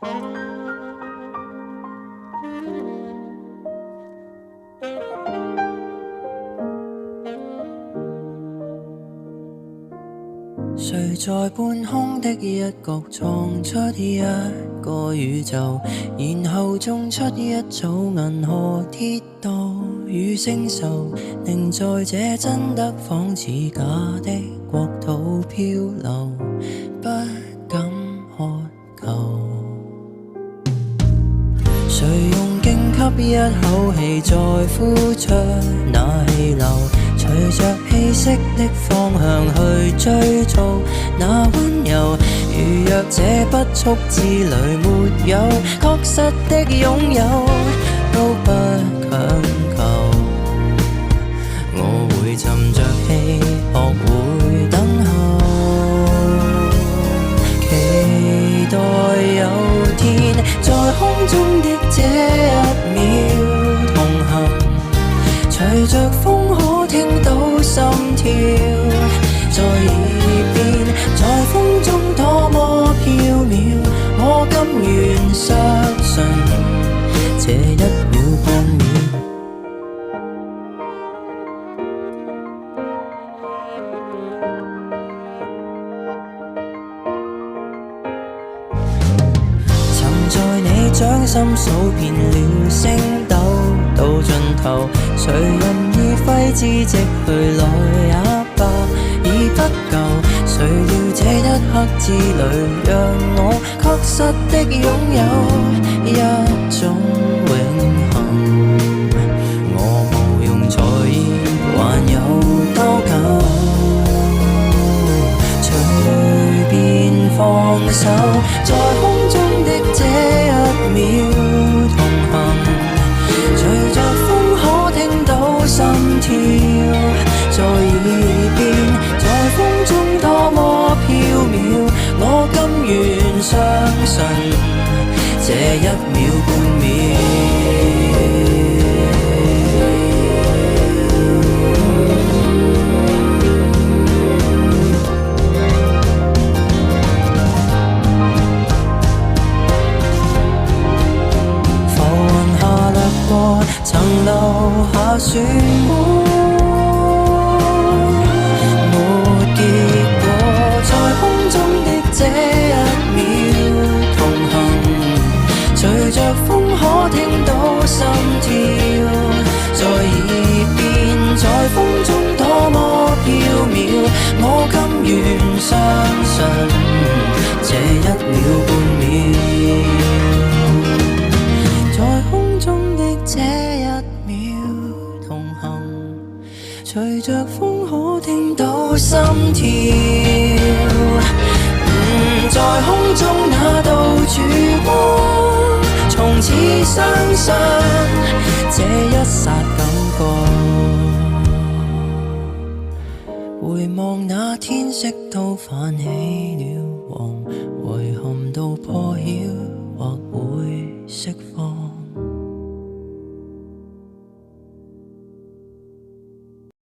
誰在半空的一角創出一個宇宙，然後種出一組銀河鐵道與星宿，寧在這真的仿似假的國土漂流，不敢渴求。誰用勁吸一口氣再呼出那氣流，隨着氣息的方向去追逐那溫柔，如若這不速之旅沒有確實的擁有，都不強求。我會沉着氣，學會等候，期待有天在空中的這一秒同行，隨着風可聽到心跳在耳邊，在風中多麼飄渺，我甘願相信這一秒半秒。曾在你掌心數遍了星斗到盡頭，誰任意揮之即去來也罷，已不夠。誰料這一刻之旅，讓我確實的擁有一種永恆。我無用在意還有多久，隨便放手，在空中的這一秒同行，隨着風可聽到心跳在耳邊，在風中多麼飄渺，我甘願相信這一秒半秒。曾留下漩渦，沒結果，在空中的這一秒同行，隨着風可聽到心跳在耳邊，在風中多麼飄渺，我甘願相信這一秒半秒。在空中的這一秒同行，隨着風可聽到心跳，在空中那道曙光，從此相信這一剎感覺，回望那天色都泛起了